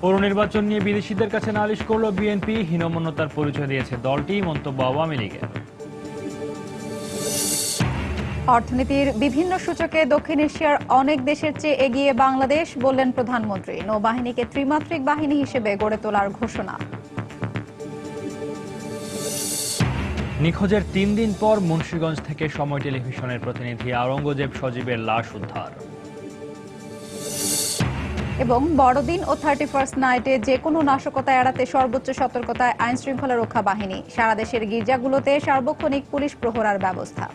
পৌর নির্বাচন নিয়ে বিদেশিদের কাছে নালিশ করল বিএনপি, হীনমন্যতার পরিচয় দিয়েছে দলটি, মন্তব্য আওয়ামী লীগের। অর্থনীতির বিভিন্ন সূচকে দক্ষিণ এশিয়ার অনেক দেশের চেয়ে এগিয়ে বাংলাদেশ, বললেন প্রধানমন্ত্রী। নৌবাহিনীকে ত্রিমাত্রিক বাহিনী হিসেবে গড়ে তোলার ঘোষণা। নিখোঁজের 3 দিন পর মুন্সিগঞ্জ থেকে সময় টেলিভিশনের প্রতিনিধি আওরঙ্গজেব সজীবের লাশ উদ্ধার। এবং বড়দিন ও 31st নাইটে যে কোনো নাশকতা এড়াতে সর্বোচ্চ সতর্কতায় আইন শৃঙ্খলা রক্ষা বাহিনী। সারা দেশের গির্জাগুলোতে সার্বক্ষণিক পুলিশ প্রহরার ব্যবস্থা।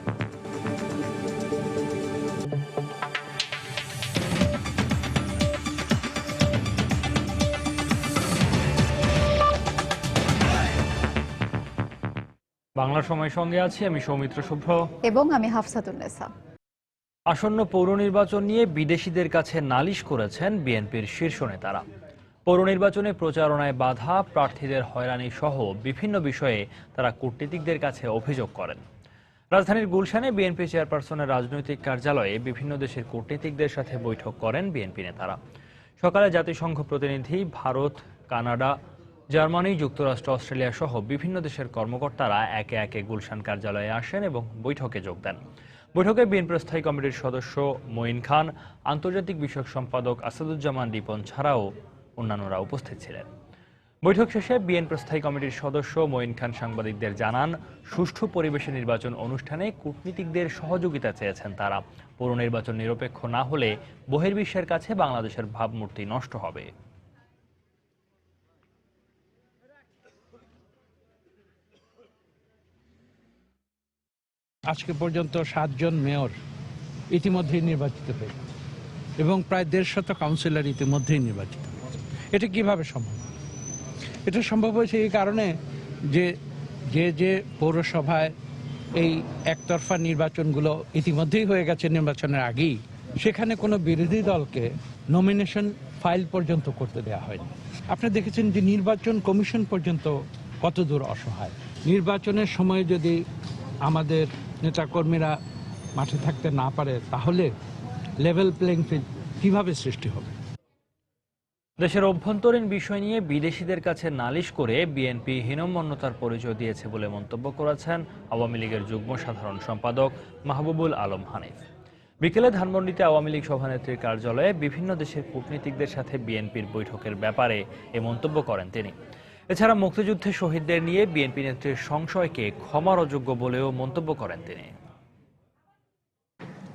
বাংলা সময় সঙ্গে আছি আমি সৌমিত্র শুভ্র এবং আমি হাফসাতুন্নেসা। আসন্ন পৌর নির্বাচন নিয়ে বিদেশিদের কাছে নালিশ করেছেন বিএনপির শীর্ষ নেতারা। পৌর নির্বাচনে প্রচারণায় বাধা, প্রার্থীদের হয়রানি সহ বিভিন্ন বিষয়ে তারা কূটনীতিকদের কাছে অভিযোগ করেন। রাজধানীর গুলশানে বিএনপি চেয়ারপারসনের রাজনৈতিক কার্যালয়ে বিভিন্ন দেশের কূটনীতিকদের সাথে বৈঠক করেন বিএনপি নেতারা। সকালে জাতিসংঘ প্রতিনিধি, ভারত, কানাডা, জার্মানি, যুক্তরাষ্ট্র, অস্ট্রেলিয়া সহ বিভিন্ন দেশের কর্মকর্তারা একে একে গুলশান কার্যালয়ে আসেন এবং বৈঠকে যোগ দেন। বৈঠকে বিএনপির স্থায়ী কমিটির সদস্য মঈন খান, আন্তর্জাতিক বিষয়ক সম্পাদক আসাদুজ্জামান রিপন ছাড়াও অন্যান্যরা উপস্থিত ছিলেন। বৈঠক শেষে বিএনপির স্থায়ী কমিটির সদস্য মঈন খান সাংবাদিকদের জানান, সুষ্ঠু পরিবেশে নির্বাচন অনুষ্ঠানে কূটনীতিকদের সহযোগিতা চেয়েছেন তারা। পৌর নির্বাচন নিরপেক্ষ না হলে বহির্বিশ্বের কাছে বাংলাদেশের ভাবমূর্তি নষ্ট হবে। আজকে পর্যন্ত 7 জন মেয়র ইতিমধ্যেই নির্বাচিত হয়েছে এবং প্রায় 150 কাউন্সিলর ইতিমধ্যেই নির্বাচিত হয়েছে। এটা কিভাবে সম্ভব? এটা সম্ভব হয়েছে এই কারণে যে পৌরসভায় এই একতরফা নির্বাচনগুলো ইতিমধ্যেই হয়ে গেছে নির্বাচনের আগেই, সেখানে কোনো বিরোধী দলকে নমিনেশন ফাইল পর্যন্ত করতে দেওয়া হয়নি। আপনি দেখেছেন যে নির্বাচন কমিশন পর্যন্ত কতদূর অসহায়। নির্বাচনের সময় যদি আমাদের নেতাকর্মীরা মাঠে থাকতে না পারে তাহলে লেভেল প্লেইং ফিল্ড কিভাবে সৃষ্টি হবে? দেশের অভ্যন্তরীণ বিষয় নিয়ে বিদেশিদের কাছে নালিশ করে বিএনপি হীনমন্যতার পরিচয় দিয়েছে বলে মন্তব্য করেছেন আওয়ামী লীগের যুগ্ম সাধারণ সম্পাদক মাহবুবুল আলম হানিফ। বিকেলে ধানমন্ডিতে আওয়ামী লীগ সভানেত্রীর কার্যালয়ে বিভিন্ন দেশের কূটনীতিকদের সাথে বিএনপির বৈঠকের ব্যাপারে এ মন্তব্য করেন তিনি। এছাড়া মুক্তিযুদ্ধে শহীদদের নিয়ে বিএনপি নেত্রীর সংশয়কে ক্ষমার অযোগ্য বলেও মন্তব্য করেন তিনি।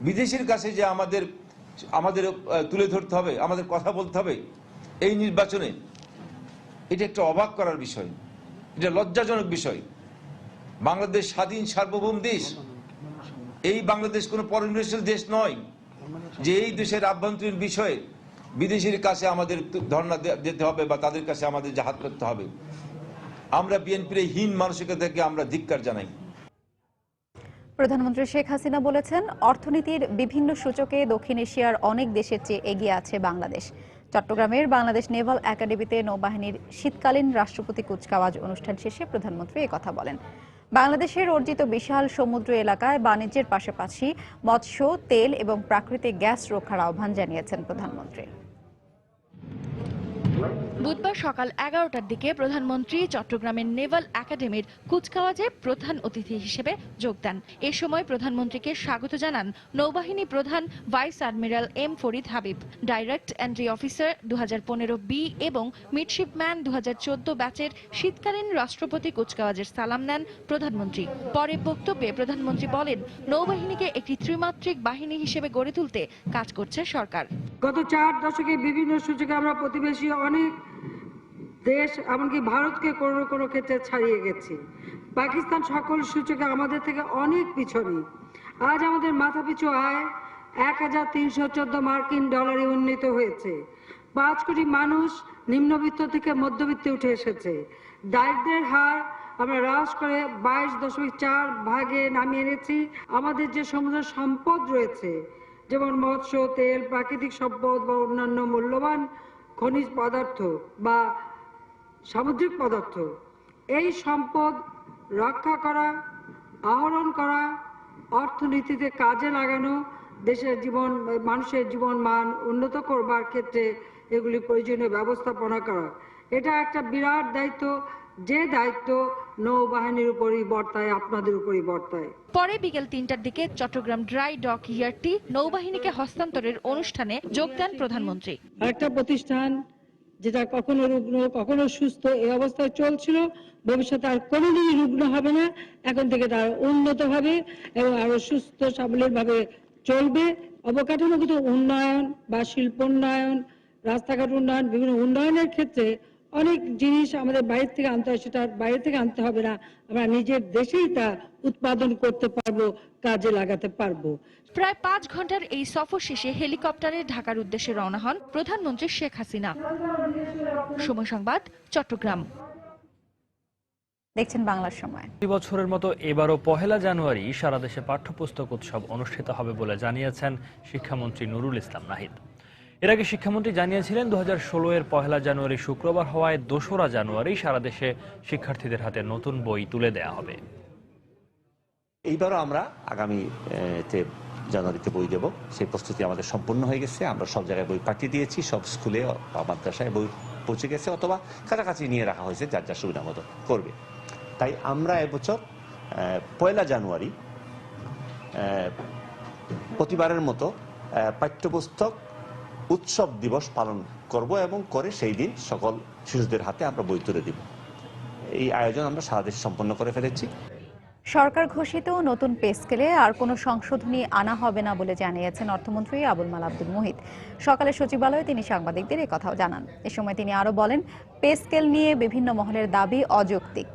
বিদেশির কাছে যে আমাদের তুলে ধরতে হবে, আমাদের কথা বলতে হবে এই নির্বাচনে, এটা একটা অবাক করার বিষয়, এটা লজ্জাজনক বিষয়। বাংলাদেশ স্বাধীন সার্বভৌম দেশ। এই বাংলাদেশ কোনো পরনির্ভরশীল দেশ নয় যে এই দেশের আভ্যন্তরীণ বিষয়ে বিদেশির কাছে আমাদের ধর্ণা দিতে হবে বা তাদের কাছে আমাদের জাহাজ করতে হবে। আমরা বিএনপির এই হীন মানসিকতাকে আমরা ধিক্কার জানাই। প্রধানমন্ত্রী শেখ হাসিনা বলেছেন, অর্থনীতির বিভিন্ন সূচকে দক্ষিণ এশিয়ার অনেক দেশের চেয়ে এগিয়ে আছে বাংলাদেশ। চট্টগ্রামের বাংলাদেশ নেভাল একাডেমিতে নৌবাহিনীর শীতকালীন রাষ্ট্রপতি কুচকাওয়াজ অনুষ্ঠান শেষে প্রধানমন্ত্রী একথা বলেন। বাংলাদেশের অর্জিত বিশাল সমুদ্র এলাকায় বাণিজ্যের পাশাপাশি মৎস্য, তেল এবং প্রাকৃতিক গ্যাস রক্ষার আহ্বান জানিয়েছেন প্রধানমন্ত্রী। বুধবার সকাল 11টার দিকে প্রধানমন্ত্রী চট্টগ্রামের নেভাল একাডেমির কুচকাওয়াজে প্রধান অতিথি হিসেবে যোগ দেন। এ সময় প্রধানমন্ত্রীকে স্বাগত জানান নৌবাহিনী প্রধান vice admiral M Farid Habib. Direct entry officer 2015B এবং মিডশিপম্যান 2014 ব্যাচের শীতকালীন রাষ্ট্রপতি কুচকাওয়াজের সালাম নেন প্রধানমন্ত্রী। পরে বক্তব্যে প্রধানমন্ত্রী বলেন, নৌবাহিনীকে একটি ত্রিমাত্রিক বাহিনী হিসেবে গড়ে তুলতে কাজ করছে সরকার। গত 4 দশকে বিভিন্ন সূচকে আমরা প্রতিবেশী অনেক দেশ, এমনকি ভারতকে কোনো কোনো ক্ষেত্রে ছাড়িয়ে গেছি। পাকিস্তান সকল সূচকে আমাদের থেকে অনেক পিছনে। আজ আমাদের মাথাপিছু আয় 1314 মার্কিন ডলারে উন্নীত হয়েছে। 5 কোটি মানুষ নিম্নবিত্ত থেকে মধ্যবিত্তে উঠে এসেছে। দারিদ্র্যের হার আমরা হ্রাস করে 22.4 ভাগে নামিয়ে এনেছি। আমাদের যে সমুদ্র সম্পদ রয়েছে, যেমন মৎস্য, তেল, প্রাকৃতিক সম্পদ বা অন্যান্য মূল্যবান খনিজ পদার্থ বা সামুদ্রিক পদার্থ, এই সম্পদ রক্ষা করা, আহরণ করা, অর্থনীতিতে কাজে লাগানো, দেশের মানুষের জীবন মান উন্নত করবার ক্ষেত্রে এগুলি প্রয়োজনীয় ব্যবস্থাপনা করা। এটা একটা বিরাট দায়িত্ব, যে দায়িত্ব নৌবাহিনীর উপরই বর্তায়, আপনাদের উপরই বর্তায়। পরে বিকেল 3টার দিকে চট্টগ্রাম ড্রাই ডক ইয়ার্ডটি নৌবাহিনীকে হস্তান্তরের অনুষ্ঠানে যোগ দেন প্রধানমন্ত্রী। একটা প্রতিষ্ঠান যেটা কখনো রুগ্ন কখনো সুস্থ এই অবস্থায় চলছিল, ভবিষ্যতে আর কোনোদিনই রুগ্ন হবে না। এখন থেকে তার উন্নত হবে এবং আরো সুস্থ সাবলীল ভাবে চলবে। অবকাঠামোগত উন্নয়ন বা শিল্পোন্নয়ন, রাস্তাঘাট উন্নয়ন, বিভিন্ন উন্নয়নের ক্ষেত্রে অনেক জিনিস আমাদের বাইরে থেকে আনতে হয়, সেটা বাইরে থেকে আনতে হবে না, আমরা নিজের দেশেই তা উৎপাদন করতে পারবো, কাজে লাগাতে পারবো। প্রায় 5 ঘন্টার এই সফর শেষে হেলিকপ্টারে ঢাকার উদ্দেশ্যে রওনা হন প্রধানমন্ত্রী শেখ হাসিনা। সময় সংবাদ, চট্টগ্রাম। দেখছেন বাংলার সময়। এই বছরের মতো এবারও 1 জানুয়ারি সারা দেশে পাঠ্যপুস্তক উৎসব অনুষ্ঠিত হবে বলে জানিয়েছেন শিক্ষামন্ত্রী নুরুল ইসলাম নাহিদ। এর আগে শিক্ষামন্ত্রী জানিয়েছিলেন 2016-এর 1 জানুয়ারি শুক্রবার হওয়ায় 2রা জানুয়ারি সারা দেশে শিক্ষার্থীদের হাতে নতুন বই তুলে দেয়া হবে। এইবারও আমরা আগামী জানুয়ারিতে বই দেব, সেই প্রস্তুতি আমাদের সম্পূর্ণ হয়ে গেছে। আমরা সব জায়গায় বই পাঠিয়ে দিয়েছি, সব স্কুলে বা মাদ্রাসায় বই পৌঁছে গেছে, অথবা কাছাকাছি নিয়ে রাখা হয়েছে, যার যা সুবিধা মতো করবে। তাই আমরা এবছর 1 জানুয়ারি প্রতিবারের মতো পাঠ্যপুস্তক উৎসব দিবস পালন করব এবং করে সেই দিন সকল শিশুদের হাতে আমরা বই তুলে দিব। এই আয়োজন আমরা সারা দেশে সম্পন্ন করে ফেলেছি। সরকার ঘোষিত নতুন পে স্কেলে আর কোনো সংশোধনী আনা হবে না বলে জানিয়েছেন অর্থমন্ত্রী আবুল মাল আব্দুল মুহিত। সকালে সচিবালয়ে তিনি সাংবাদিকদের এই কথাও জানান। এ সময় তিনি আরও বলেন, পে স্কেল নিয়ে বিভিন্ন মহলের দাবি অযৌক্তিক।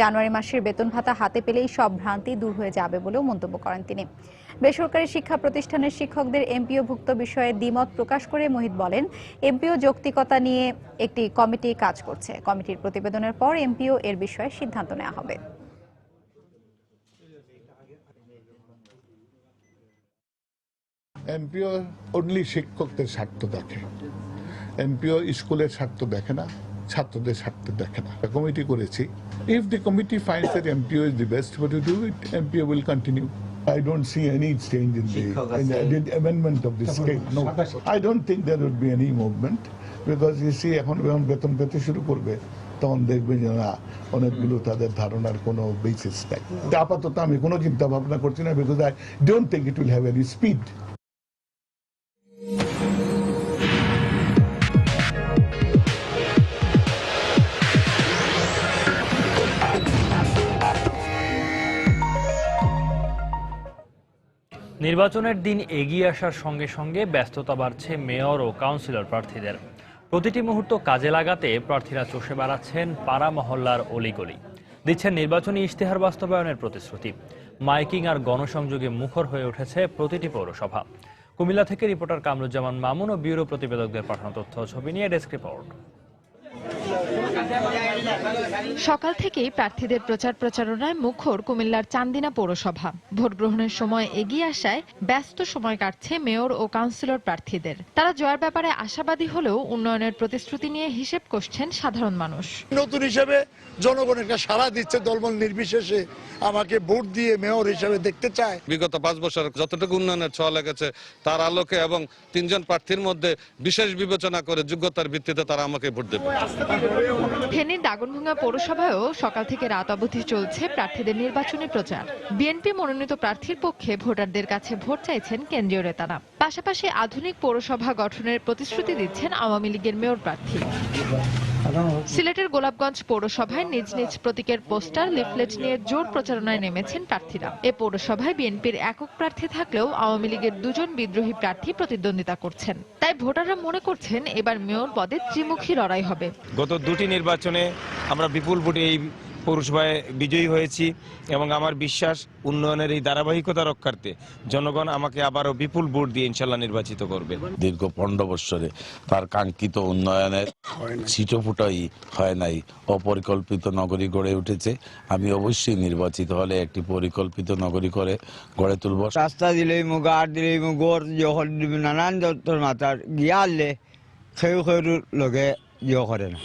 জানুয়ারি মাসের বেতন ভাতা হাতে পেলেই সব ভ্রান্তি দূর হয়ে যাবে বলেও মন্তব্য করেন তিনি। বেসরকারি শিক্ষা প্রতিষ্ঠানের শিক্ষকদের এমপিওভুক্ত বিষয়ে দ্বিমত প্রকাশ করে মুহিত বলেন, এমপিও যৌক্তিকতা নিয়ে একটি কমিটি কাজ করছে। কমিটির প্রতিবেদনের পর এমপিও এর বিষয়ে সিদ্ধান্ত নেওয়া হবে। এমপিও অনলি শিক্ষকদের স্বার্থ দেখে, এমপিও স্কুলের স্বার্থ দেখে না, ছাত্রদের স্বার্থ দেখে না। কমিটি করেছি। If the committee finds that MPO is the best way to do it, MPO will continue. I don't see any change in the amendment of the scale. No, I don't think there would be any movement, because you see এখন বেতন পেতে শুরু করবে, তখন দেখবে যে না, অনেকগুলো তাদের ধারণার কোনো বেসিস নাই। আপাতত আমি কোনো চিন্তা ভাবনা করছি না, because I don't think it will have any speed. নির্বাচনের দিন এগিয়ে আসার সঙ্গে সঙ্গে ব্যস্ততা বাড়ছে মেয়র ও কাউন্সিলর প্রার্থীদের। প্রতিটি মুহূর্ত কাজে লাগাতে প্রার্থীরা চষে বেড়াচ্ছেন পাড়া মহল্লার অলিগলি, দিচ্ছেন নির্বাচনী ইশতেহার বাস্তবায়নের প্রতিশ্রুতি। মাইকিং আর গণসংযোগে মুখর হয়ে উঠেছে প্রতিটি পৌরসভা। কুমিল্লা থেকে রিপোর্টার কামরুজ্জামান মামুন ও ব্যুরো প্রতিবেদকদের পাঠানো তথ্য ছবি নিয়ে ডেস্ক রিপোর্ট। সকাল থেকেই প্রার্থীদের প্রচারণায় মুখর কুমিল্লার চান্দিনা পৌরসভা। ভোট গ্রহণের সময় এগিয়ে আসায় ব্যস্ত সময় কাটছে মেয়র ও কাউন্সিলর প্রার্থীদের। তারা জয়ের ব্যাপারে আশাবাদী হলেও উন্নয়নের প্রতিশ্রুতি নিয়ে হিসেব কষছেন সাধারণ মানুষ। নতুন হিসেবে জনগণ একটা সাড়া দিচ্ছে, দলমল নির্বিশেষে আমাকে ভোট দিয়ে মেয়র হিসেবে দেখতে চায়। বিগত 5 বছর যতটুকু উন্নয়নের ছোঁয়া লেগেছে তার আলোকে এবং 3 জন প্রার্থীর মধ্যে বিশেষ বিবেচনা করে যোগ্যতার ভিত্তিতে তারা আমাকে ভোট দেবে। ফেনীর দাগনভূঞা পৌরসভায়ও সকাল থেকে রাত অবধি চলছে প্রার্থীদের নির্বাচনী প্রচার। বিএনপি মনোনীত প্রার্থীর পক্ষে ভোটারদের কাছে ভোট চাইছেন কেন্দ্রীয় নেতারা। পাশাপাশি আধুনিক পৌরসভা গঠনের প্রতিশ্রুতি দিচ্ছেন আওয়ামী লীগের মেয়র প্রার্থী। সিলেটের গোলাপগঞ্জ পৌরসভায় নিজ নিজ প্রতীকের পোস্টার, লিফলেট নিয়ে জোর প্রচারণায় নেমেছেন প্রার্থীরা। এ পৌরসভায় বিএনপির একক প্রার্থী থাকলেও আওয়ামী লীগের 2 জন বিদ্রোহী প্রার্থী প্রতিদ্বন্দ্বিতা করছেন। তাই ভোটাররা মনে করছেন এবার মেয়র পদে ত্রিমুখী লড়াই হবে। গত 2টি নির্বাচনে আমরা বিপুল ভোটে এই পৌরসভায় বিজয়ী হয়েছি এবং আমার বিশ্বাস উন্নয়নের এই ধারাবাহিকতা রক্ষার্থে জনগণ আমাকে আবারও বিপুল ভোট দিয়ে ইনশাল্লাহ নির্বাচিত করবে। দীর্ঘ 15 বছরে তার কাঙ্ক্ষিত উন্নয়নের ছিটফোঁটাই হয় নাই, অপরিকল্পিত নগরী গড়ে উঠেছে। আমি অবশ্যই নির্বাচিত হলে একটি পরিকল্পিত নগরী করে গড়ে তুলব। রাস্তা দিলেই গাড় দিলেই গড় যখন নানান যন্ত্র মাথার গিয়ালে খেউ খেউর লগে ইয়ে করে না।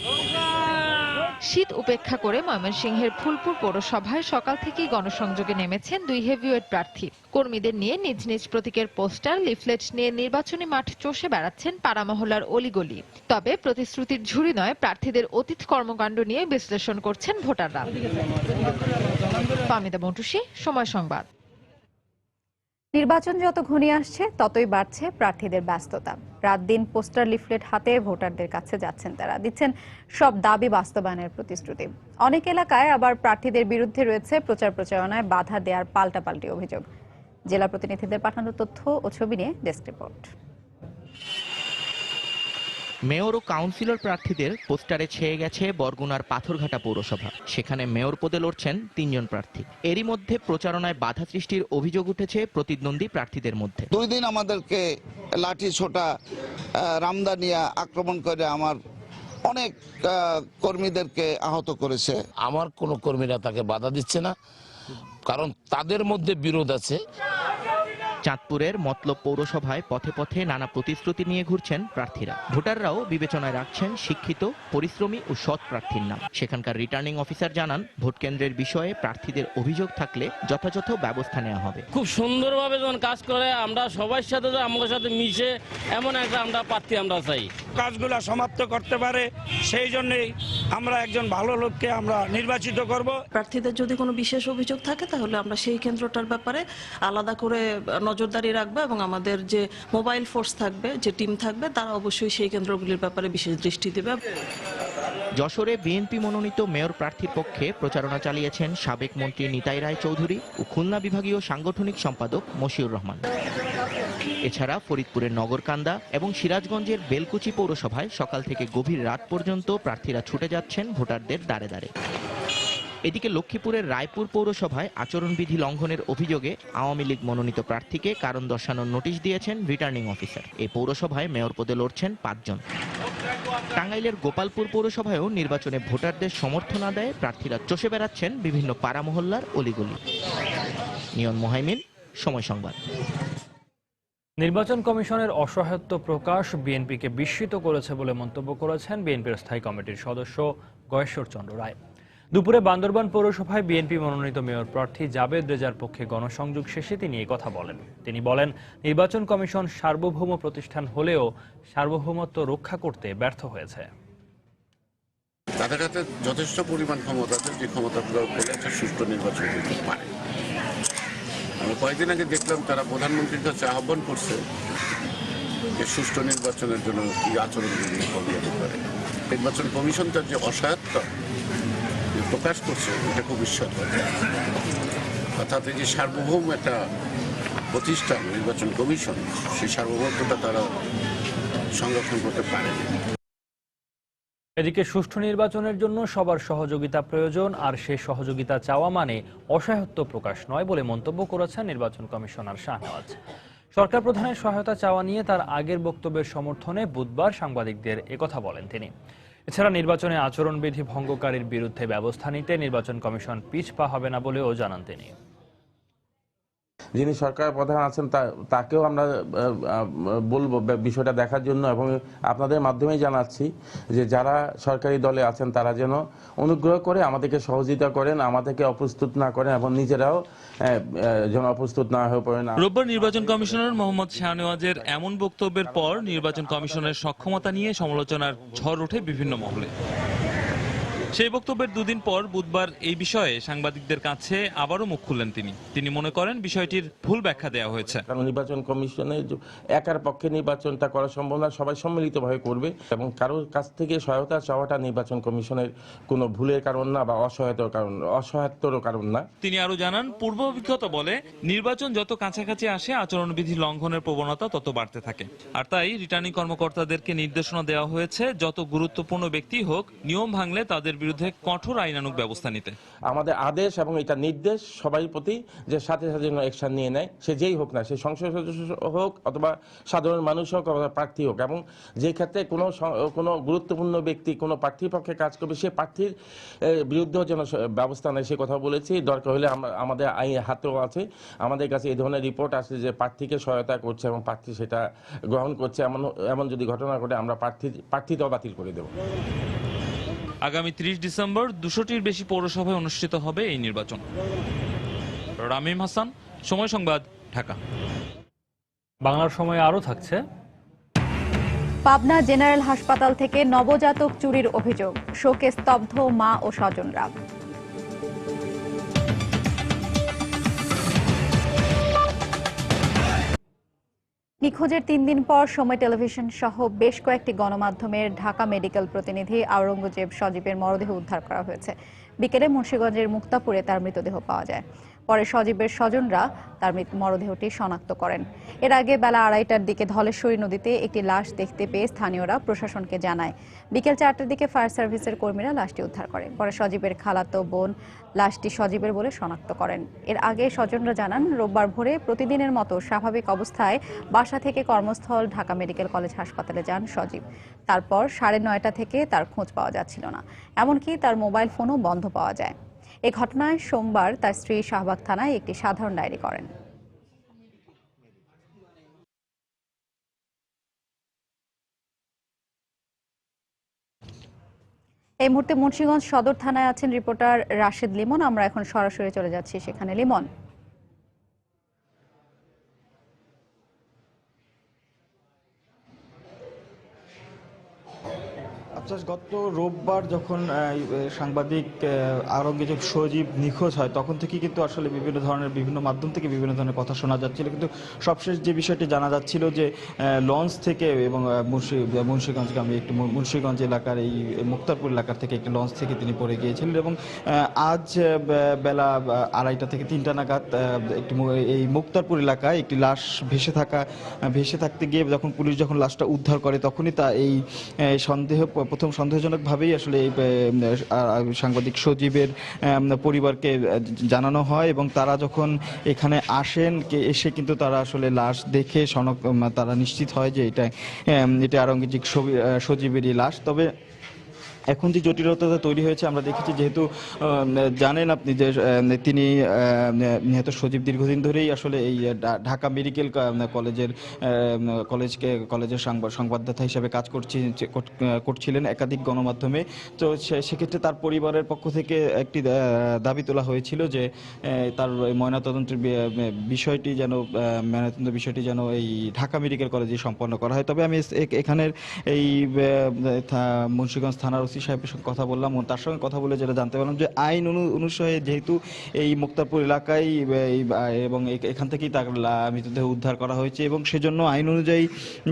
শীত উপেক্ষা করে ময়মনসিংহের ফুলপুর পৌরসভায় সকাল থেকেই গণসংযোগে নেমেছেন 2 হেভিওয়েট প্রার্থী। কর্মীদের নিয়ে নিজ নিজ প্রতীকের পোস্টার, লিফলেট নিয়ে নির্বাচনী মাঠ চষে বেড়াচ্ছেন পাড়া মহল্লার অলিগলি। তবে প্রতিশ্রুতির ঝুড়ি নয়, প্রার্থীদের অতীত কর্মকাণ্ড নিয়ে বিশ্লেষণ করছেন ভোটাররা। ফাহমিদা মন্টুসী, সময় সংবাদ। নির্বাচন যত ঘনিয়ে আসছে ততই বাড়ছে প্রার্থীদের ব্যস্ততা। রাত দিন পোস্টার, লিফলেট হাতে ভোটারদের কাছে যাচ্ছেন তারা, দিচ্ছেন সব দাবি বাস্তবায়নের প্রতিশ্রুতি। অনেক এলাকায় আবার প্রার্থীদের বিরুদ্ধে রয়েছে প্রচার প্রচারণায় বাধা দেওয়ার পাল্টাপাল্টি অভিযোগ। জেলা প্রতিনিধিদের পাঠানো তথ্য ও ছবি নিয়ে ডেস্ক রিপোর্ট। মেয়র ও কাউন্সিলর প্রার্থীদের পোস্টারে ছেয়ে গেছে বরগুনার পাথরঘাটা পৌরসভা। সেখানে মেয়র পদে লড়ছেন 3 জন প্রার্থী। এরই মধ্যে প্রচারণায় বাধা সৃষ্টির অভিযোগ উঠেছে প্রতিদ্বন্দ্বী প্রার্থীদের মধ্যে। 2 দিন আমাদেরকে লাঠি ছোটা, রামদানিয়া আক্রমণ করে আমার অনেক কর্মীদেরকে আহত করেছে। আমার কোনো কর্মীরা তাকে বাধা দিচ্ছে না, কারণ তাদের মধ্যে বিরোধ আছে। চাঁদপুরের মতলব পৌরসভায় পথে পথে নানা প্রতিশ্রুতি নিয়ে ঘুরছেন প্রার্থীরা। ভোটাররাও বিবেচনায় রাখছেন শিক্ষিত, পরিশ্রমী ও সৎ প্রার্থীর নাম। সেখানকার রিটার্নিং অফিসার জানান, ভোট কেন্দ্রের বিষয়ে প্রার্থীদের অভিযোগ থাকলে যথাযথ ব্যবস্থা নেওয়া হবে। খুব সুন্দরভাবে যখন কাজ করে, আমরা সবার সাথে আমাদের সাথে মিশে এমন একটা প্রার্থী আমরা চাই। কাজগুলো সমাপ্ত করতে পারে, সেই জন্যই আমরা একজন ভালো লোককে আমরা নির্বাচিত করব। প্রার্থীদের যদি কোনো বিশেষ অভিযোগ থাকে তাহলে আমরা সেই কেন্দ্রটার ব্যাপারে আলাদা করে নজরদারি রাখবো এবং আমাদের যে মোবাইল ফোর্স থাকবে, যে টিম থাকবে, তারা অবশ্যই সেই কেন্দ্রগুলির ব্যাপারে বিশেষ দৃষ্টি দেবে। যশোরে বিএনপি মনোনীত মেয়র প্রার্থীর পক্ষে প্রচারণা চালিয়েছেন সাবেক মন্ত্রী নিতাই রায় চৌধুরী ও খুলনা বিভাগীয় সাংগঠনিক সম্পাদক মশিউর রহমান। এছাড়া ফরিদপুরের নগরকান্দা এবং সিরাজগঞ্জের বেলকুচি পৌরসভায় সকাল থেকে গভীর রাত পর্যন্ত প্রার্থীরা ছুটে যাচ্ছেন ভোটারদের দ্বারে দ্বারে। এদিকে লক্ষ্মীপুরের রায়পুর পৌরসভায় আচরণবিধি লঙ্ঘনের অভিযোগে আওয়ামী লীগ মনোনীত প্রার্থীকে কারণ দর্শানোর নোটিশ দিয়েছেন রিটার্নিং অফিসার। এই পৌরসভায় মেয়র পদে লড়ছেন 5 জন। টাঙ্গাইলের গোপালপুর পৌরসভায়ও নির্বাচনে ভোটারদের সমর্থন আদায়ে প্রার্থীরা চষে বেড়াচ্ছেন বিভিন্ন পাড়া মহল্লার অলিগলি। নিয়ন মোহাইমিন, সময় সংবাদ। নির্বাচন কমিশনের অসহায়ত্ব প্রকাশ বিএনপিকে বিস্মিত করেছে বলে মন্তব্য করেছেন বিএনপির স্থায়ী কমিটির সদস্য গয়েশ্বর চন্দ্র রায়। দুপুরে বান্দরবান পৌরসভায় বিএনপি মনোনীত মেয়র প্রার্থী জাবেদ রেজার পক্ষে গণসংযোগ শেষে তিনি এই কথা বলেন। তিনি বলেন, নির্বাচন কমিশন সার্বভৌম প্রতিষ্ঠান হলেও সার্বভৌমত্ব রক্ষা করতে ব্যর্থ হয়েছে। তাদের হাতে যথেষ্ট পরিমাণ ক্ষমতা আছে, যে ক্ষমতা প্রয়োগ করে একটা সুষ্ঠু নির্বাচন করতে পারে। আমি কয়েকদিন আগে দেখলাম তারা প্রধানমন্ত্রীর কাছে আহ্বান করছে যে সুষ্ঠু নির্বাচনের জন্য কি আচরণবিধি করতে পারে। নির্বাচন কমিশন তার যে অসহায়ত্ব প্রকাশ করছে এটা খুব বিস্ময়কর। অর্থাৎ এই যে সার্বভৌম একটা প্রতিষ্ঠান নির্বাচন কমিশন, সেই সার্বভৌমত্বটা তারা সংরক্ষণ করতে পারে। এদিকে সুষ্ঠু নির্বাচনের জন্য সবার সহযোগিতা প্রয়োজন, আর সেই সহযোগিতা চাওয়া মানে অসহায়ত্ব প্রকাশ নয় বলে মন্তব্য করেছেন নির্বাচন কমিশনার শাহনওয়াজ। সরকার প্রধানের সহায়তা চাওয়া নিয়ে তার আগের বক্তব্যের সমর্থনে বুধবার সাংবাদিকদের একথা বলেন তিনি। এছাড়া নির্বাচনে আচরণবিধি ভঙ্গকারীর বিরুদ্ধে ব্যবস্থা নিতে নির্বাচন কমিশন পিছপা হবে না বলেও জানান তিনি। যিনি সরকার প্রধান আছেন তাকেও আমরা বলবো বিষয়টা দেখার জন্য, এবং আপনাদের মাধ্যমেই জানাচ্ছি যে যারা সরকারি দলে আছেন তারা যেন অনুগ্রহ করে আমাদেরকে সহযোগিতা করেন, আমাদেরকে অপ্রস্তুত না করেন এবং নিজেরাও যেন অপ্রস্তুত না হয়ে পড়েন। রোববার নির্বাচন কমিশনার মোহাম্মদ শাহনেওয়াজের এমন বক্তব্যের পর নির্বাচন কমিশনের সক্ষমতা নিয়ে সমালোচনার ঝড় ওঠে বিভিন্ন মহলে। সেই বক্তব্যের 2 দিন পর বুধবার এই বিষয়ে সাংবাদিকদের কাছে আবারও মুখ খুললেন তিনি মনে করেন বিষয়টির ভুল ব্যাখ্যা দেওয়া হয়েছে। কারণ নির্বাচন কমিশনের একার পক্ষে নির্বাচনটা করা সম্ভব না, সবাই সম্মিলিতভাবে করবে এবং কারোর কাছ থেকে সহায়তা চাওয়াটা নির্বাচন কমিশনের কোনো ভুলের কারণ না বা অসহায়ত্বর কারণ না। তিনি আরো জানান, পূর্ব অভিজ্ঞতা বলে নির্বাচন যত কাছাকাছি আসে আচরণবিধি লঙ্ঘনের প্রবণতা তত বাড়তে থাকে। আর তাই রিটার্নিং কর্মকর্তাদেরকে নির্দেশনা দেওয়া হয়েছে যত গুরুত্বপূর্ণ ব্যক্তি হোক, নিয়ম ভাঙলে তাদের বিরুদ্ধে কঠোর আইনানুগ ব্যবস্থা নিতে। আমাদের আদেশ এবং এটা নির্দেশ সবাই প্রতি যে সাথে সাথে যেন অ্যাকশন নিয়ে নেয়, সে যেই হোক না, সে সংসদ সদস্য হোক অথবা সাধারণ মানুষ হোক অথবা প্রার্থী হোক, এবং যে ক্ষেত্রে কোনো গুরুত্বপূর্ণ ব্যক্তি কোনো প্রার্থীর পক্ষে কাজ করবে সে প্রার্থীর বিরুদ্ধেও যেন ব্যবস্থা নেয় সে কথা বলেছি। দরকার হলে আমাদের আইন হাতেও আছে, আমাদের কাছে এই ধরনের রিপোর্ট আসে যে প্রার্থীকে সহায়তা করছে এবং প্রার্থী সেটা গ্রহণ করছে, এমন যদি ঘটনা ঘটে আমরা প্রার্থীটাও বাতিল করে দেব। আগামী 30 ডিসেম্বর 200টির বেশি পৌরসভায় অনুষ্ঠিত হবে এই নির্বাচন। রামিম হাসান, সময় সংবাদ, ঢাকা। বাংলার সময় আরও থাকছে। পাবনা জেনারেল হাসপাতাল থেকে নবজাতক চুরির অভিযোগ, শোকে স্তব্ধ মা ও স্বজনরা। নিখোঁজের 3 দিন পর সময় টেলিভিশন সহ বেশ কয়েকটি গণমাধ্যমের ঢাকা মেডিকেল প্রতিনিধি আওরঙ্গজেব সজীবের মরদেহ উদ্ধার করা হয়েছে। বিকেলে মুন্সিগঞ্জের মুক্তাপুরে তার মৃতদেহ পাওয়া যায়। পরে সজীবের স্বজনরা তার মরদেহটি শনাক্ত করেন। এর আগে বেলা 2:30টার দিকে ধলেশ্বরী নদীতে একটি লাশ দেখতে পেয়ে স্থানীয়রা প্রশাসনকে জানায়। বিকেল 4টার দিকে ফায়ার সার্ভিসের কর্মীরা লাশটি উদ্ধার করে। পরে সজীবের খালাতো বোন লাশটি সজীবের বলে শনাক্ত করেন। এর আগে স্বজনরা জানান, রোববার ভোরে প্রতিদিনের মতো স্বাভাবিক অবস্থায় বাসা থেকে কর্মস্থল ঢাকা মেডিকেল কলেজ হাসপাতালে যান সজীব। তারপর 9:30 থেকে তার খোঁজ পাওয়া যাচ্ছিল না, এমনকি তার মোবাইল ফোনও বন্ধ পাওয়া যায়। এই ঘটনায় সোমবার তার স্ত্রী শাহবাগ থানায় একটি সাধারণ ডায়েরি করেন। এই মুহূর্তে মুন্সিগঞ্জ সদর থানায় আছেন রিপোর্টার রাশেদ লিমন। আমরা এখন সরাসরি চলে যাচ্ছি সেখানে। লিমন, গত রোববার যখন সাংবাদিক আওরঙ্গজেব সজীব নিখোঁজ হয়, তখন থেকে কিন্তু আসলে বিভিন্ন মাধ্যম থেকে বিভিন্ন ধরনের কথা শোনা যাচ্ছিল, কিন্তু সবশেষ যে বিষয়টি জানা যাচ্ছিল যে লঞ্চ থেকে এবং মুন্সিগঞ্জগামী একটি মুন্সিগঞ্জ এলাকার এই মুক্তারপুর এলাকার থেকে একটি লঞ্চ থেকে তিনি পড়ে গিয়েছিলেন এবং আজ বেলা 2:30 থেকে 3টা নাগাদ এই মুক্তারপুর এলাকায় একটি লাশ ভেসে থাকতে গিয়ে পুলিশ যখন লাশটা উদ্ধার করে, তখনই তা এই প্রথম সন্দেহজনকভাবেই আসলে এই সাংবাদিক সজীবের পরিবারকে জানানো হয় এবং তারা যখন এখানে আসেন, এসে কিন্তু তারা আসলে লাশ দেখে তারা নিশ্চিত হয় যে এটা আওরঙ্গজেব সজীবেরই লাশ। তবে এখন যে জটিলতা তৈরি হয়েছে, আমরা দেখেছি, যেহেতু জানেন আপনি যে তিনি নিহত সজীব দীর্ঘদিন ধরেই আসলে এই ঢাকা মেডিকেল কলেজের সংবাদদাতা হিসেবে কাজ করছিলেন একাধিক গণমাধ্যমে। তো সেক্ষেত্রে তার পরিবারের পক্ষ থেকে একটি দাবি তোলা হয়েছিল যে তার ময়নাতদন্তের বিষয়টি যেন এই ঢাকা মেডিকেল কলেজে সম্পন্ন করা হয়। তবে আমি এখানের এই মুন্সিগঞ্জ থানার ওসি সাহেবের সঙ্গে কথা বললাম, তার সঙ্গে কথা বলে যেটা জানতে পারলাম যে আইন অনুসারে যেহেতু এই মুক্তারপুর এলাকায় এবং এখান থেকেই তার মৃতদেহ উদ্ধার করা হয়েছে এবং সেজন্য আইন অনুযায়ী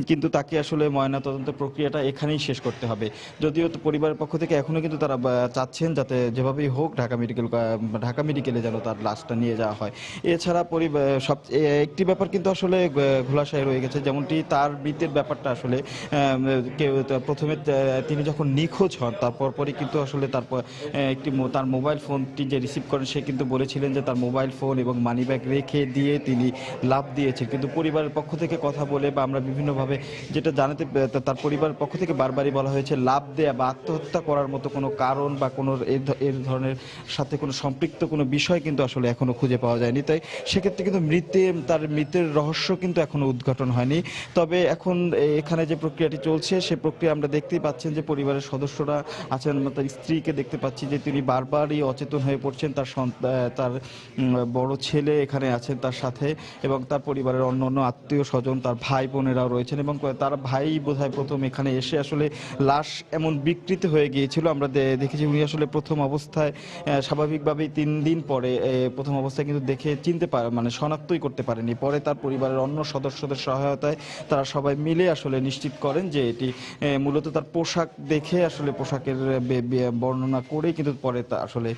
কিন্তু তাকে আসলে ময়নাতদন্তের প্রক্রিয়াটা এখানেই শেষ করতে হবে। যদিও পরিবারের পক্ষ থেকে এখনো কিন্তু তারা চাচ্ছেন যাতে যেভাবেই হোক ঢাকা মেডিকেলে যেন তার লাশটা নিয়ে যাওয়া হয়। এছাড়া একটি ব্যাপার কিন্তু আসলে ঘোলাসায় রয়ে গেছে, যেমনটি তার মৃতের ব্যাপারটা আসলে প্রথমে তিনি যখন নিখোঁজ হন তারপর পরই কিন্তু আসলে তার মোবাইল ফোনটি যে রিসিভ করেন, সে কিন্তু বলেছিলেন যে তার মোবাইল ফোন এবং মানিব্যাগ রেখে দিয়ে তিনি লাভ দিয়েছেন। কিন্তু পরিবারের পক্ষ থেকে কথা বলে বা আমরা বিভিন্নভাবে যেটা জানাতে, তার পরিবারের পক্ষ থেকে বারবারই বলা হয়েছে লাভ দেয়া বা আত্মহত্যা করার মতো কোনো কারণ বা কোনো এর ধরনের সাথে কোনো সম্পৃক্ত কোনো বিষয় কিন্তু আসলে এখনো খুঁজে পাওয়া যায়নি। তাই সেক্ষেত্রে কিন্তু তার মৃতের রহস্য কিন্তু এখনো উদ্ঘাটন হয়নি। তবে এখন এখানে যে প্রক্রিয়াটি চলছে, সে প্রক্রিয়া আমরা দেখতেই পাচ্ছেন যে পরিবারের সদস্যরা আছেন, তার স্ত্রীকে দেখতে পাচ্ছি যে তিনি বারবারই অচেতন হয়ে পড়ছেন। তার বড় ছেলে এখানে আছেন তার সাথে এবং তার পরিবারের অন্য আত্মীয় স্বজন, তার ভাই বোনেরাও রয়েছেন এবং তার ভাই বোধহয় প্রথম এখানে এসে আসলে লাশ এমন বিকৃত হয়ে গিয়েছিল, আমরা দেখেছি উনি আসলে প্রথম অবস্থায় স্বাভাবিকভাবেই 3 দিন পরে প্রথম অবস্থায় কিন্তু দেখে শনাক্তই করতে পারেনি। পরে তার পরিবারের অন্য সদস্যদের সহায়তায় তারা সবাই মিলে আসলে নিশ্চিত করেন যে এটি মূলত তার পোশাক দেখে আসলে পোশাকের বর্ণনা করে কিন্তু পরে আসলে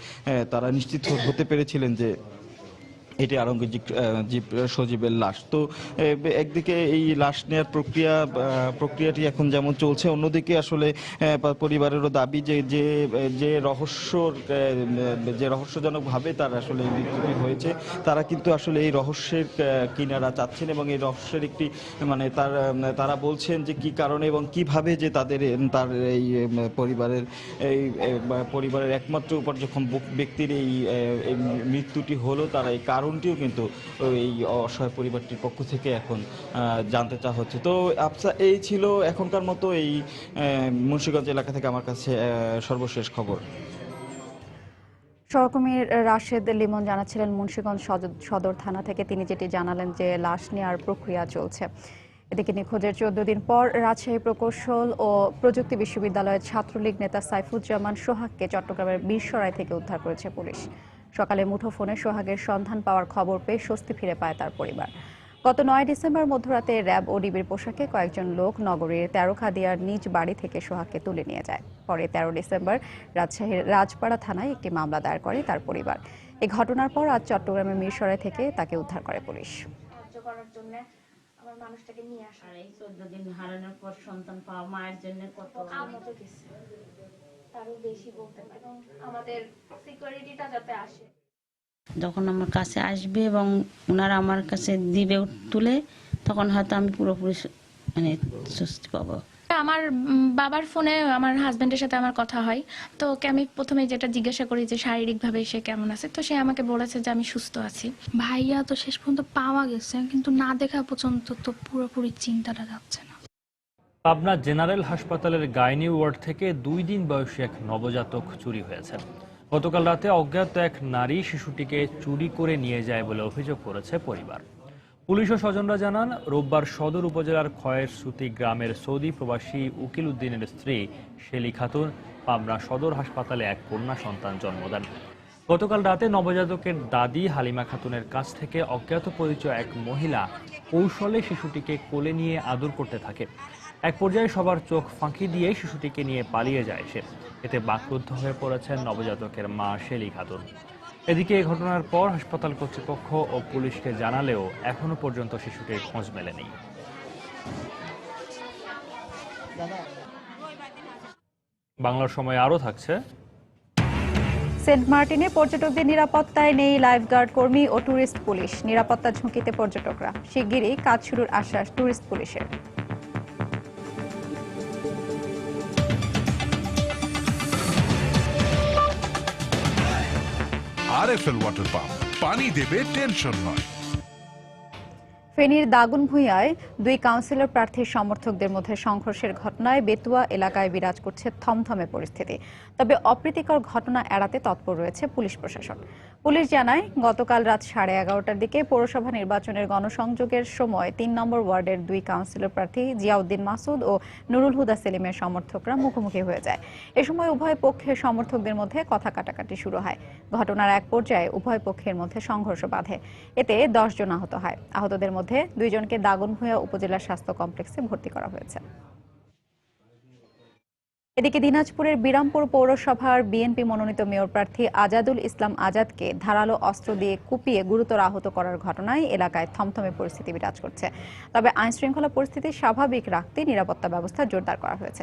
তারা নিশ্চিত হতে পেরেছিলেন যে এটি আওরঙ্গজেব সজীবের লাশ। তো একদিকে এই লাশ নেওয়ার প্রক্রিয়াটি এখন যেমন চলছে, অন্যদিকে আসলে পরিবারেরও দাবি যে রহস্যজনকভাবে তার আসলে মৃত্যুটি হয়েছে, তারা কিন্তু আসলে এই রহস্যের কিনারা চাচ্ছেন এবং এই রহস্যের একটি তারা বলছেন যে কি কারণে এবং কিভাবে যে তার এই পরিবারের একমাত্র উপার্জক ব্যক্তির এই মৃত্যুটি হলো, তারা এই কারণ কারণটিও কিন্তু এই অসহায় পরিবারটির পক্ষ থেকে এখন জানতে চাওয়া হচ্ছে। তো আফসা, এই ছিল এখনকার মতো এই মুন্সিগঞ্জ এলাকা থেকে আমার কাছে সর্বশেষ খবর। সহকর্মী রাশেদ লিমন জানাচ্ছিলেন মুন্সিগঞ্জ সদর থানা থেকে। তিনি যেটি জানালেন যে লাশ নেওয়ার প্রক্রিয়া চলছে। এদিকে নিখোঁজের 14 দিন পর রাজশাহী প্রকৌশল ও প্রযুক্তি বিশ্ববিদ্যালয়ের ছাত্রলীগ নেতা সাইফুজ্জামান সোহাগকে চট্টগ্রামের বীরসরাই থেকে উদ্ধার করেছে পুলিশ। সকালে মুঠোফোনে সোহাগের সন্ধান পাওয়ার খবর পেয়ে স্বস্তি ফিরে পায় তার পরিবার। গত 9 ডিসেম্বর মধ্যরাতে র্যাব ও ডিবির পোশাকে কয়েকজন লোক নগরীর তেরোখাদিয়ার নিজ বাড়ি থেকে সোহাগকে তুলে নিয়ে যায়। পরে 13 ডিসেম্বর রাজশাহীর রাজপাড়া থানায় একটি মামলা দায়ের করে তার পরিবার। এই ঘটনার পর আজ চট্টগ্রামের মিরসরাই থেকে তাকে উদ্ধার করে পুলিশ। মানুষটাকে নিয়ে আসা, এই 14 দিন হারানোর পর সন্তান পাওয়া মায়ের জন্য কত আহত গেছে, তারও বেশি বলতে পারি। আমাদের সিকিউরিটিটা যাতে আসে, যখন আমার কাছে আসবে এবং ওনারা আমার কাছে দিবে তুলে, তখন হয়তো আমি পুরোপুরি মানে স্বস্তি পাবো। আমার বাবার ফোনে আমার হাজবেন্ডের সাথে আমার কথা হয়, তো ওকে আমি প্রথমে যেটা জিজ্ঞাসা করি যে শারীরিকভাবে সে কেমন আছে, তো সে আমাকে বলেছে যে আমি সুস্থ আছি। ভাইয়া তো শেষ পর্যন্ত পাওয়া গেছে, কিন্তু না দেখা পর্যন্ত তো পুরোপুরি চিন্তাটা যাচ্ছে না। পাবনা জেনারেল হাসপাতালের গাইনি ওয়ার্ড থেকে 2 দিন বয়সী এক নবজাতক চুরি হয়েছে। গতকাল রাতে অজ্ঞাত এক নারী শিশুটিকে চুরি করে নিয়ে যায় বলে অভিযোগ করেছে পরিবার। পুলিশ ও স্বজনরা জানান, রোববার সদর উপজেলার খয়েরসুতি গ্রামের সৌদি প্রবাসী উকিল উদ্দিনের স্ত্রী শেলি খাতুন পাবনা সদর হাসপাতালে এক কন্যা সন্তান জন্ম দেন। গতকাল রাতে নবজাতকের দাদি হালিমা খাতুনের কাছ থেকে অজ্ঞাত পরিচয় এক মহিলা কৌশলে শিশুটিকে কোলে নিয়ে আদর করতে থাকে। এক পর্যায়ে সবার চোখ ফাঁকি দিয়ে শিশুটিকে নিয়ে পালিয়ে যায় সে। এতে বাকরুদ্ধ হয়ে পড়েছেন নবজাতকের মা শেলি খাতুন। এদিকে এই ঘটনার পর হাসপাতাল কর্তৃপক্ষ ও পুলিশকে জানালেও এখনো পর্যন্ত শিশুটির খোঁজ মেলেনি। বাংলার সময় আরও থাকছে। সেন্ট মার্টিনে পর্যটকদের নিরাপত্তায় নেই লাইফগার্ড কর্মী ও ট্যুরিস্ট পুলিশ। নিরাপত্তা ঝুঁকিতে পর্যটকরা। শিগগিরই কাজ শুরুর আশ্বাস ট্যুরিস্ট পুলিশের। আরএফএল ওয়াটার পাম্প, পানি দেবে টেনশন নয়। ফেনীর দাগনভূঞায় 2 কাউন্সিলর প্রার্থীর সমর্থকদের মধ্যে সংঘর্ষের ঘটনায় বেতুয়া এলাকায় বিরাজ করছে থমথমে পরিস্থিতি। তবে অপ্রীতিকর ঘটনা এড়াতে তৎপর রয়েছে পুলিশ প্রশাসন। পুলিশ জানায়, গতকাল রাত 11:30টার দিকে পৌরসভা নির্বাচনের গণসংযোগের সময় 3 নম্বর ওয়ার্ডের 2 কাউন্সিলর প্রার্থী জিয়াউদ্দিন মাসুদ ও নুরুল হুদা সেলিমের সমর্থকরা মুখোমুখি হয়ে যায়। এ সময় উভয় পক্ষের সমর্থকদের মধ্যে কথা কাটাকাটি শুরু হয়। ঘটনার এক পর্যায়ে উভয় পক্ষের মধ্যে সংঘর্ষ বাধে। এতে 10 জন আহত হয়। আহতদের মধ্যে 2 জনকে দাগনভূঞা উপজেলা স্বাস্থ্য কমপ্লেক্সে ভর্তি করা হয়েছে। এদিকে দিনাজপুরের বিরামপুর পৌরসভার বিএনপি মনোনীত মেয়র প্রার্থী আজাদুল ইসলাম আজাদকে ধারালো অস্ত্র দিয়ে কুপিয়ে গুরুতর আহত করার ঘটনায় এলাকায় থমথমে পরিস্থিতি বিরাজ করছে। তবে আইনশৃঙ্খলা পরিস্থিতি স্বাভাবিক রাখতে নিরাপত্তা ব্যবস্থা জোরদার করা হয়েছে।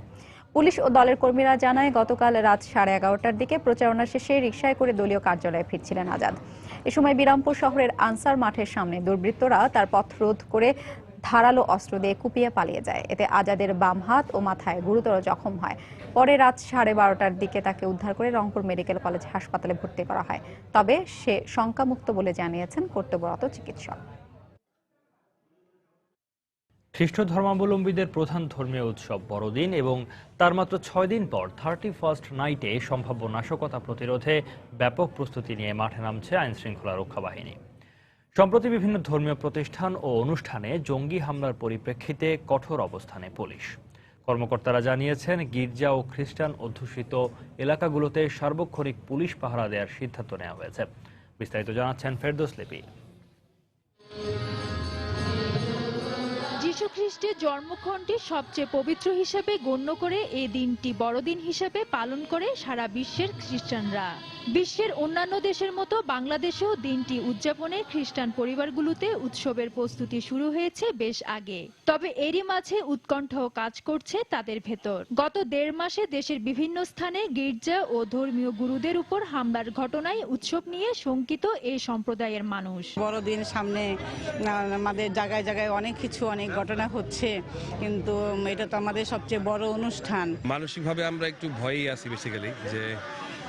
পুলিশ ও দলের কর্মীরা জানায়, গতকাল রাত 11:30টার দিকে প্রচারণা শেষে রিকশায় করে দলীয় কার্যালয়ে ফিরছিলেন আজাদ। এ সময় বিরামপুর শহরের আনসার মাঠের সামনে দুর্বৃত্তরা তার পথ রোধ করে ধারালো অস্ত্র দিয়ে কুপিয়ে পালিয়ে যায়। এতে আজাদের বাম হাত ও মাথায় গুরুতর জখম হয়। পরে রাত 12:30টার দিকে তাকে উদ্ধার করে রংপুর মেডিকেল কলেজ হাসপাতালে ভর্তি করা হয়। তবে সে শঙ্কামুক্ত বলে জানিয়েছেন কর্তব্যরত চিকিৎসক। খ্রিস্ট ধর্মাবলম্বীদের প্রধান ধর্মীয় উৎসব বড়দিন এবং তার মাত্র 6 দিন পর 31st নাইটে সম্ভাব্য নাশকতা প্রতিরোধে ব্যাপক প্রস্তুতি নিয়ে মাঠে নামছে আইনশৃঙ্খলা রক্ষা বাহিনী। সম্প্রতি বিভিন্ন ধর্মীয় প্রতিষ্ঠান ও অনুষ্ঠানে জঙ্গি হামলার পরিপ্রেক্ষিতে কঠোর অবস্থানে পুলিশ। কর্মকর্তারা জানিয়েছেন, গির্জা ও খ্রিস্টান অধ্যুষিত এলাকাগুলোতে সার্বক্ষণিক পুলিশ পাহারা দেওয়ার সিদ্ধান্ত নেওয়া হয়েছে। বিস্তারিত জানাচ্ছেন ফেরদৌস লিপি। যীশু খ্রিস্টের জন্মক্ষণটি সবচেয়ে পবিত্র হিসেবে গণ্য করে এই দিনটি বড়দিন হিসেবে পালন করে সারা বিশ্বের খ্রিস্টানরা। বিশ্বের অন্যান্য দেশের মতো বাংলাদেশেও দিনটি উদযাপনে খ্রিস্টান পরিবারগুলোতে উৎসবের প্রস্তুতি শুরু হয়েছে বেশ আগে। তবে এরই মাঝে উৎকণ্ঠাও কাজ করছে তাদের ভেতর। গত 1.5 মাসে দেশের বিভিন্ন স্থানে গির্জা ও ধর্মীয় গুরুদের উপর হামলার ঘটনায় উৎসব নিয়ে শঙ্কিত এই সম্প্রদায়ের মানুষ। বড়দিন সামনে, আমাদের জায়গায় জায়গায় অনেক ঘটনা হচ্ছে, কিন্তু এটা তো আমাদের সবচেয়ে বড় অনুষ্ঠান। মানসিকভাবে আমরা একটু ভয়েই আছি বেসিক্যালি, যে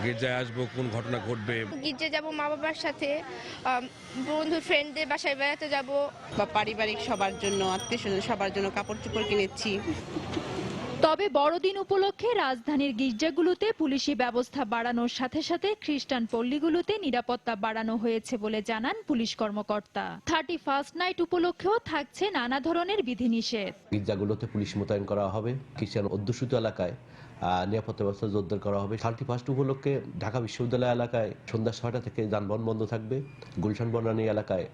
গির্জায় আসবো, কোন ঘটনা ঘটবে। গির্জায় যাব মা বাবার সাথে, বন্ধু ফ্রেন্ডদের বাসায় বেড়াতে যাব, বা পারিবারিক সবার জন্য, আত্মীয় স্বজন সবার জন্য কাপড় চোপড় কিনেছি। তবে বড়দিন উপলক্ষে রাজধানীর গির্জাগুলোতে পুলিশি ব্যবস্থা বাড়ানোর সাথে সাথে খ্রিস্টান পল্লীগুলোতে নিরাপত্তা বাড়ানো হয়েছে বলে জানান পুলিশ কর্মকর্তা। 31st নাইট উপলক্ষেও থাকছে নানা ধরনের বিধিনিষেধ। গির্জাগুলোতে পুলিশ মোতায়েন করা হবে, খ্রিস্টান অধ্যুষিত এলাকায় নিরাপত্তা ব্যবস্থা জোরদার করা হবে। 31st উপলক্ষে ঢাকা বিশ্ববিদ্যালয় এলাকায় সন্ধ্যা 6টা থেকে যানবাহন বন্ধ থাকবে। গুলশান বনানী এলাকায়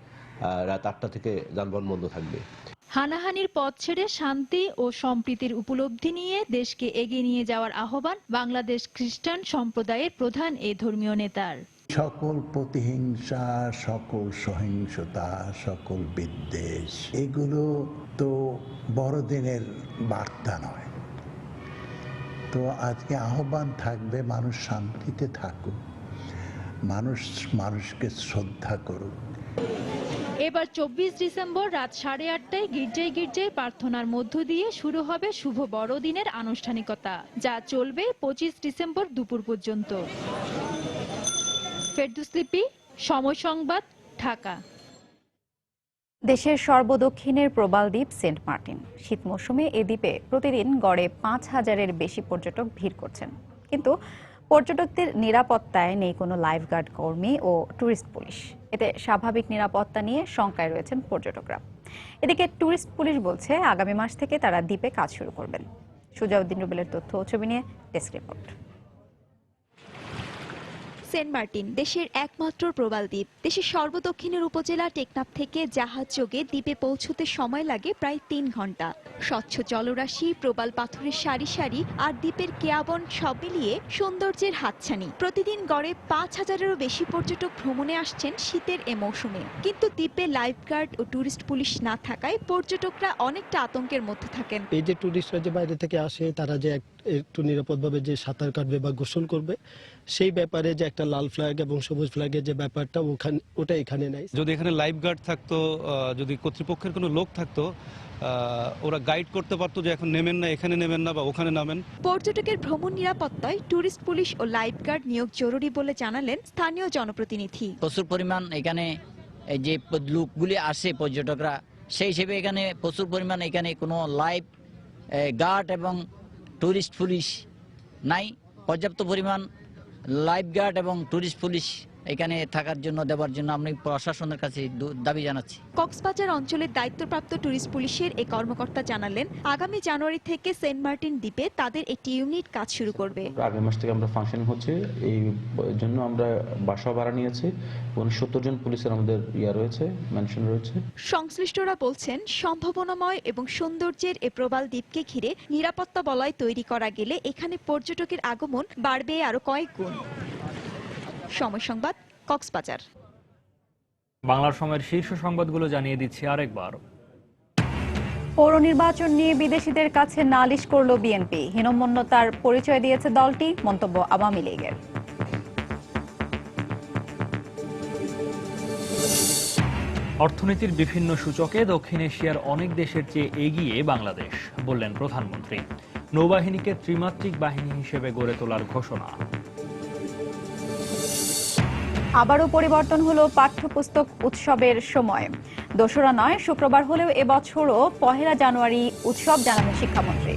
রাত 8টা থেকে যানবাহন বন্ধ থাকবে। হানাহানির পথ ছেড়ে শান্তি ও সম্প্রীতির উপলব্ধি নিয়ে দেশকে এগিয়ে নিয়ে যাওয়ার আহ্বান বাংলাদেশ খ্রিস্টান সম্প্রদায়ের প্রধান এই ধর্মীয় নেতার। সকল প্রতিহিংসা, সকল সহিংসতা, সকল বিদ্বেষ এগুলো তো বড়দিনের বার্তা নয়। তো আজকে আহ্বান থাকবে মানুষ শান্তিতে থাকুক, মানুষ মানুষকে শ্রদ্ধা করুক। এবার 24 ডিসেম্বর রাত 8:30টায় গির্জায় গির্জায় প্রার্থনার মধ্য দিয়ে শুরু হবে শুভ বড়দিনের আনুষ্ঠানিকতা, যা চলবে 25 ডিসেম্বর দুপুর পর্যন্ত। ফেরদৌস লিপি, সময় সংবাদ, ঢাকা। দেশের সর্বদক্ষিণের প্রবাল দ্বীপ সেন্ট মার্টিন। শীত মৌসুমে এ দ্বীপে প্রতিদিন গড়ে 5000-এর বেশি পর্যটক ভিড় করছেন, কিন্তু পর্যটকদের নিরাপত্তায় নেই কোনো লাইফগার্ড কর্মী ও ট্যুরিস্ট পুলিশ। এতে স্বাভাবিক নিরাপত্তা নিয়ে শঙ্কায় রয়েছেন পর্যটকরা। এদিকে ট্যুরিস্ট পুলিশ বলছে আগামী মাস থেকে তারা দ্বীপে কাজ শুরু করবেন। সুজাউদ্দিন রুবেলের তথ্য ও ছবি নিয়ে ডেস্ক রিপোর্ট। সেন্ট মার্টিন দেশের একমাত্র প্রবাল দ্বীপ। দেশের সর্বদক্ষিণের উপজেলা টেকনাফ থেকে জাহাজ যোগে দ্বীপে পৌঁছতে সময় লাগে প্রায় 3 ঘন্টা। স্বচ্ছ জলরাশি, প্রবাল পাথরের সারি সারি আর দ্বীপের কেয়াবন সব মিলিয়ে সৌন্দর্যের হাতছানি। প্রতিদিন গড়ে 5000-এরও বেশি পর্যটক ভ্রমণে আসছেন শীতের এ মৌসুমে। কিন্তু দ্বীপে লাইফগার্ড ও ট্যুরিস্ট পুলিশ না থাকায় পর্যটকরা অনেকটা আতঙ্কের মধ্যে থাকেন। এই যে ট্যুরিস্টরা যে বাইরে থেকে আসে, তারা যে একটু নিরাপদভাবে যে সাঁতার কাটবে বা গোসল করবে, সেই ব্যাপারে যে একটা লাল ফ্ল্যাগ এবং সবুজ ফ্ল্যাগের যে ব্যাপারটা ওটা এখানে নাই। যদি এখানে লাইফ গার্ড থাকতো, যদি কর্তৃপক্ষের কোনো লোক থাকতো, ওরা গাইড করতে পারতো যে এখন নেমেন না, এখানে নেমেন না বা ওখানে নামেন। পর্যটকের ভ্রমণ নিরাপত্তায় ট্যুরিস্ট পুলিশ ও লাইফগার্ড নিয়োগ জরুরি বলে জানালেন স্থানীয় জনপ্রতিনিধি। প্রচুর পরিমাণ এখানে এই যে লোকগুলি আসে পর্যটকরা, সেই হিসেবে এখানে প্রচুর পরিমাণ এখানে কোনো লাইফ গার্ড এবং ট্যুরিস্ট পুলিশ নাই। পর্যাপ্ত পরিমাণ লাইফ গার্ড এবং ট্যুরিস্ট পুলিশ এখানে থাকার জন্য, দেওয়ার জন্য আমি প্রশাসনের কাছে দাবি জানাচ্ছি। কক্সবাজার অঞ্চলের দায়িত্বপ্রাপ্ত ট্যুরিস্ট পুলিশের এই কর্মকর্তা জানালেন আগামী জানুয়ারি থেকে সেন্ট মার্টিন দ্বীপে তাদের একটি ইউনিট কাজ শুরু করবে। আগামী মাস থেকে আমরা ফাংশন হচ্ছে, এই জন্য আমরা বাসা ভাড়া নিয়েছি এবং 70 জন পুলিশের আমাদের রয়েছে, মেনশন রয়েছে। সংশ্লিষ্টরা বলছেন সম্ভাবনাময় এবং সৌন্দর্যের এ প্রবাল দ্বীপকে ঘিরে নিরাপত্তা বলয় তৈরি করা গেলে এখানে পর্যটকের আগমন বাড়বে আরো কয়েক গুণ। সময় সংবাদ, কক্সবাজার। বাংলার সময়ের শীর্ষ সংবাদগুলো জানিয়ে দিচ্ছি আরেকবার। পৌর নির্বাচন নিয়ে বিদেশিদের কাছে নালিশ করল বিএনপি। হীনমন্যতার পরিচয় দিয়েছে দলটি, মন্তব্য আওয়ামী লীগের। অর্থনীতির বিভিন্ন সূচকে দক্ষিণ এশিয়ার অনেক দেশের চেয়ে এগিয়ে বাংলাদেশ, বললেন প্রধানমন্ত্রী। নৌবাহিনীকে ত্রিমাত্রিক বাহিনী হিসেবে গড়ে তোলার ঘোষণা। আবারও পরিবর্তন হলো পাঠ্যপুস্তক উৎসবের সময়। দোসরা নয়, শুক্রবার হলেও এবছরও 1 জানুয়ারি উৎসব, জানালেন শিক্ষামন্ত্রী।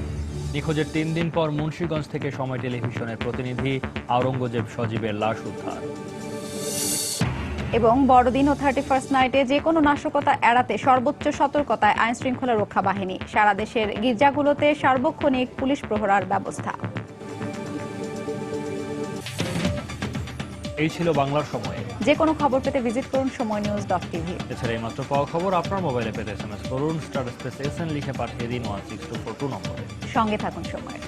নিখোঁজের 3 দিন পর মুন্সিগঞ্জ থেকে সময় টেলিভিশনের প্রতিনিধি আওরঙ্গজেব সজীবের লাশ উদ্ধার। এবং বড়দিন ও 31st নাইটে যে কোনো নাশকতা এড়াতে সর্বোচ্চ সতর্কতায় আইন শৃঙ্খলা রক্ষা বাহিনী। সারা দেশের গির্জাগুলোতে সার্বক্ষণিক পুলিশ প্রহরার ব্যবস্থা। এই ছিল বাংলার সময়। যে কোনো খবর পেতে ভিজিট করুন সময়নিউজ.tv। এছাড়া এইমাত্র পাওয়া খবর আপনার মোবাইলে পেতে SMS করুন *SN লিখে পাঠিয়ে দিন 16242 নম্বরে। সঙ্গে থাকুন সময়।